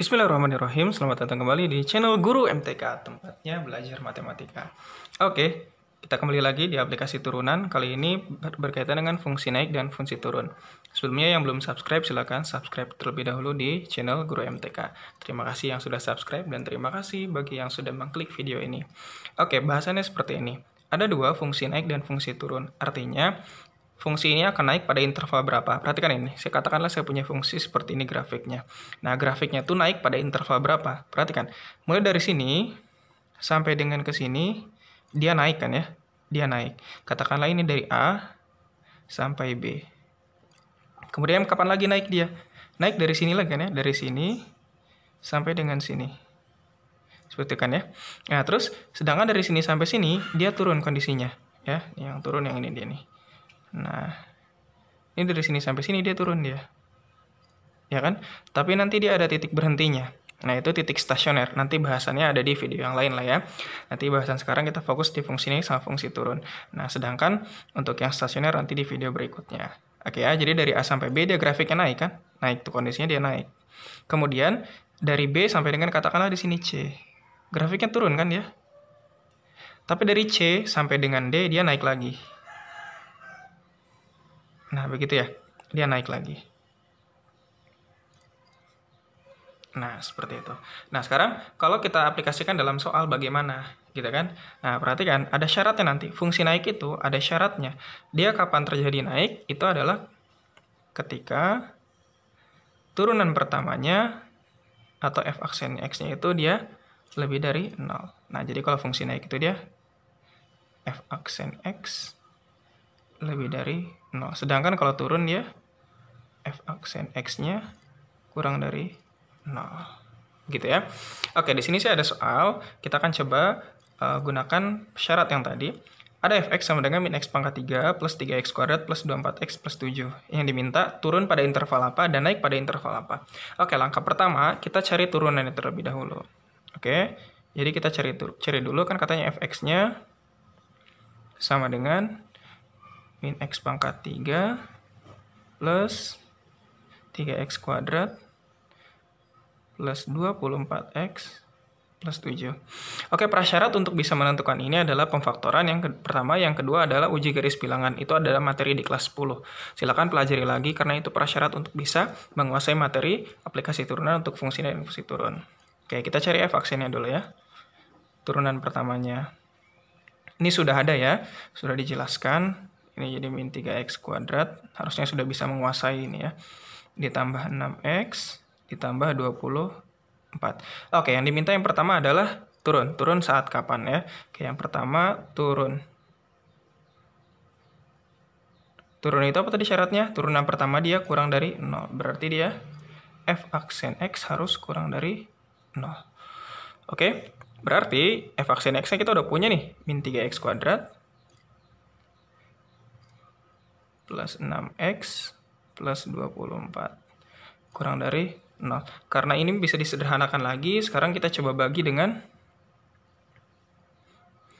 Bismillahirrahmanirrahim. Selamat datang kembali di channel Guru MTK, tempatnya belajar matematika. Oke, kita kembali lagi di aplikasi turunan. Kali ini berkaitan dengan fungsi naik dan fungsi turun. Sebelumnya yang belum subscribe, silakan subscribe terlebih dahulu di channel Guru MTK. Terima kasih yang sudah subscribe dan terima kasih bagi yang sudah mengklik video ini. Oke, bahasannya seperti ini. Ada dua fungsi naik dan fungsi turun. Artinya, fungsi ini akan naik pada interval berapa? Perhatikan ini, katakanlah saya punya fungsi seperti ini grafiknya. Nah, grafiknya itu naik pada interval berapa? Perhatikan, mulai dari sini sampai dengan ke sini, dia naik kan ya? Dia naik. Katakanlah ini dari A sampai B. Kemudian kapan lagi naik dia? Naik dari sini lagi kan ya? Dari sini sampai dengan sini. Seperti itu kan ya? Nah, terus sedangkan dari sini sampai sini, dia turun kondisinya. Ya, yang turun yang ini dia nih. Nah, ini dari sini sampai sini dia turun dia. Ya kan? Tapi nanti dia ada titik berhentinya. Nah, itu titik stasioner. Nanti bahasannya ada di video yang lain lah ya. Nanti bahasan sekarang kita fokus di fungsi naik sama fungsi turun. Nah, sedangkan untuk yang stasioner nanti di video berikutnya. Oke ya, jadi dari A sampai B dia grafiknya naik kan? Naik tuh kondisinya dia naik. Kemudian dari B sampai dengan katakanlah di sini C. Grafiknya turun kan ya? Tapi dari C sampai dengan D dia naik lagi. Nah, begitu ya. Dia naik lagi. Nah, seperti itu. Nah, sekarang kalau kita aplikasikan dalam soal bagaimana, gitu kan? Nah, perhatikan, ada syaratnya nanti. Fungsi naik itu ada syaratnya. Dia kapan terjadi naik, itu adalah ketika turunan pertamanya atau f aksen x-nya itu dia lebih dari 0. Nah, jadi kalau fungsi naik itu dia f aksen x lebih dari 0. Sedangkan kalau turun dia f aksen x-nya kurang dari 0. Gitu ya. Oke, di sini saya ada soal. Kita akan coba gunakan syarat yang tadi. Ada fx sama dengan min x pangkat 3 plus 3x kuadrat plus 24x plus 7. Yang diminta turun pada interval apa dan naik pada interval apa. Oke, langkah pertama kita cari turunannya terlebih dahulu. Oke, jadi kita cari dulu kan katanya fx-nya sama dengan min x pangkat 3 plus 3x kuadrat plus 24x plus 7. Oke, prasyarat untuk bisa menentukan ini adalah pemfaktoran yang pertama, yang kedua adalah uji garis bilangan. Itu adalah materi di kelas 10. Silakan pelajari lagi karena itu prasyarat untuk bisa menguasai materi aplikasi turunan untuk fungsi dan fungsi turun. Oke, kita cari f aksennya dulu ya. Turunan pertamanya. Ini sudah ada ya, sudah dijelaskan. Ini jadi min 3x kuadrat, harusnya sudah bisa menguasai ini ya. Ditambah 6x, ditambah 24. Oke, yang diminta yang pertama adalah turun. Turun saat kapan ya? Oke, yang pertama turun. Turun itu apa tadi syaratnya? Turunan pertama dia kurang dari 0. Berarti dia f aksen x harus kurang dari 0. Oke, berarti f aksen x-nya kita udah punya nih. Min 3x kuadrat plus 6x plus 24. Kurang dari 0. Karena ini bisa disederhanakan lagi, sekarang kita coba bagi dengan,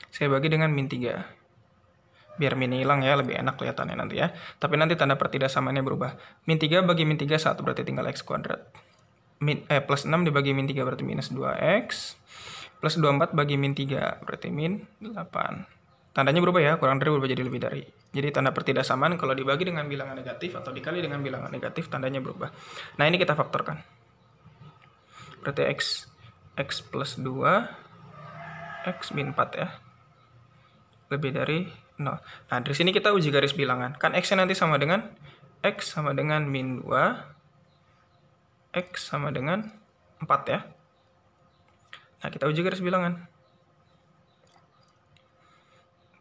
saya bagi dengan min 3. Biar min hilang ya, lebih enak kelihatannya nanti ya. Tapi nanti tanda pertidaksamannya berubah. Min 3 bagi min 3 1, berarti tinggal x kuadrat. Plus 6 dibagi min 3 berarti minus 2x. Plus 24 bagi min 3 berarti min 8. Tandanya berubah ya, kurang dari berubah jadi lebih dari. Jadi tanda pertidaksamaan kalau dibagi dengan bilangan negatif atau dikali dengan bilangan negatif, tandanya berubah. Nah, ini kita faktorkan. Berarti x plus 2, x min 4 ya. Lebih dari 0. Nah, dari sini kita uji garis bilangan. Kan x-nya nanti sama dengan x sama dengan min 2, x sama dengan 4 ya. Nah, kita uji garis bilangan.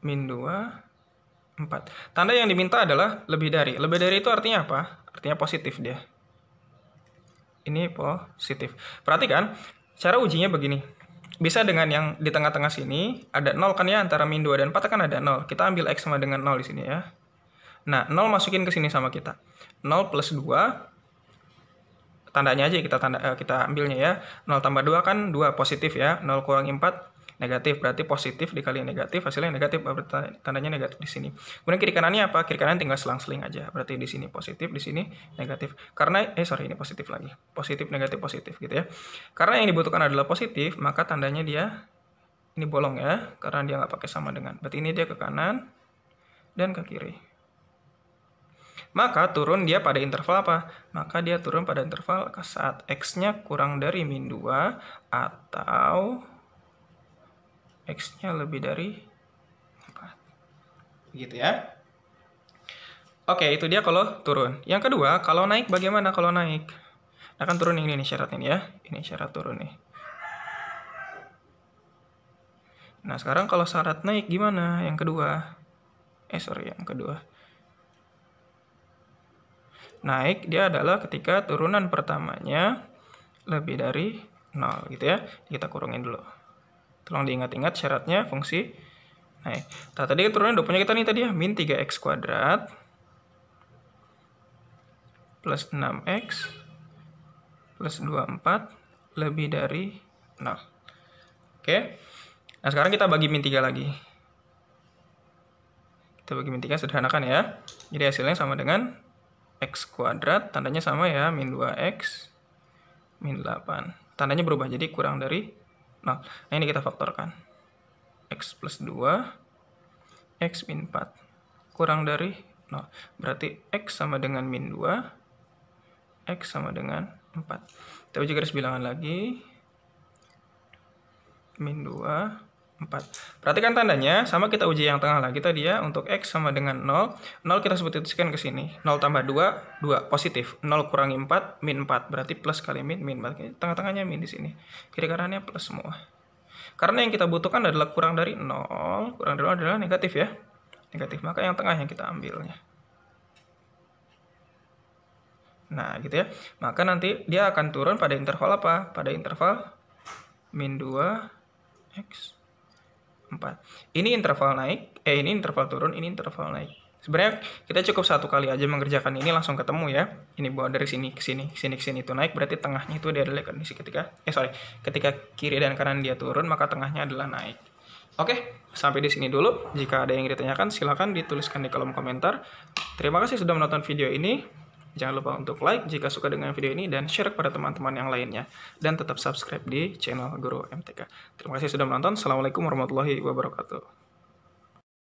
Min 2, 4. Tanda yang diminta adalah lebih dari. Lebih dari itu artinya apa? Artinya positif dia. Ini positif. Perhatikan, cara ujinya begini. Bisa dengan yang di tengah-tengah sini, ada 0 kan ya, antara min 2 dan 4 kan ada 0. Kita ambil x sama dengan 0 di sini ya. Nah, 0 masukin ke sini sama kita. 0 plus 2, tandanya aja kita ambilnya ya. 0 tambah 2 kan 2 positif ya. 0 kurangi 4, Negatif berarti positif dikali negatif, hasilnya negatif, berarti tandanya negatif di sini. Kemudian kiri kanannya apa? Kiri kanan tinggal selang-seling aja. Berarti di sini positif, di sini negatif. Karena ini positif lagi. Positif, negatif, positif gitu ya. Karena yang dibutuhkan adalah positif, maka tandanya dia ini bolong ya, karena dia nggak pakai sama dengan. Berarti ini dia ke kanan dan ke kiri. Maka turun dia pada interval apa? Maka dia turun pada interval saat X-nya kurang dari min 2 atau X-nya lebih dari 4. Gitu ya. Oke, itu dia kalau turun. Yang kedua, kalau naik bagaimana kalau naik? Nah, kan turun ini nih syaratnya ya. Ini syarat turun nih. Nah, sekarang kalau syarat naik gimana? Yang kedua. Yang kedua. Naik dia adalah ketika turunan pertamanya lebih dari 0 gitu ya. Kita kurungin dulu. Tolong diingat-ingat syaratnya fungsi naik. Nah, tadi turunan udah punya kita nih tadi ya, min 3x kuadrat plus 6x plus 24 lebih dari 0. Oke. Nah, sekarang kita bagi min 3 lagi. Kita bagi min 3 sederhanakan ya. Jadi hasilnya sama dengan x kuadrat, tandanya sama ya, min 2x min 8. Tandanya berubah jadi kurang dari 0. Nah, ini kita faktorkan. X plus 2 X min 4 kurang dari 0. Berarti X sama dengan min 2 X sama dengan 4. Kita uji garis bilangan lagi. Min 2 4. Perhatikan tandanya, sama kita uji yang tengah lagi tadi ya, untuk X sama dengan 0. 0 kita substitusikan ke sini. 0 tambah 2, 2, positif. 0 kurangi 4, min 4. Berarti plus kali min, min 4. Tengah-tengahnya min di sini. Kiri kanannya plus semua. Karena yang kita butuhkan adalah kurang dari 0. Kurang dari 0 adalah negatif ya. Negatif, maka yang tengah yang kita ambilnya. Nah, gitu ya. Maka nanti dia akan turun pada interval apa? Pada interval min 2, X 4. Ini interval naik, ini interval turun, ini interval naik. Sebenarnya kita cukup satu kali aja mengerjakan ini langsung ketemu ya. Ini bawa dari sini ke sini, sini ke sini itu naik, berarti tengahnya itu dia adalah kondisi ketika kiri dan kanan dia turun, maka tengahnya adalah naik. Oke, sampai di sini dulu. Jika ada yang ditanyakan, silakan dituliskan di kolom komentar. Terima kasih sudah menonton video ini. Jangan lupa untuk like jika suka dengan video ini dan share kepada teman-teman yang lainnya. Dan tetap subscribe di channel Guru MTK. Terima kasih sudah menonton. Assalamualaikum warahmatullahi wabarakatuh.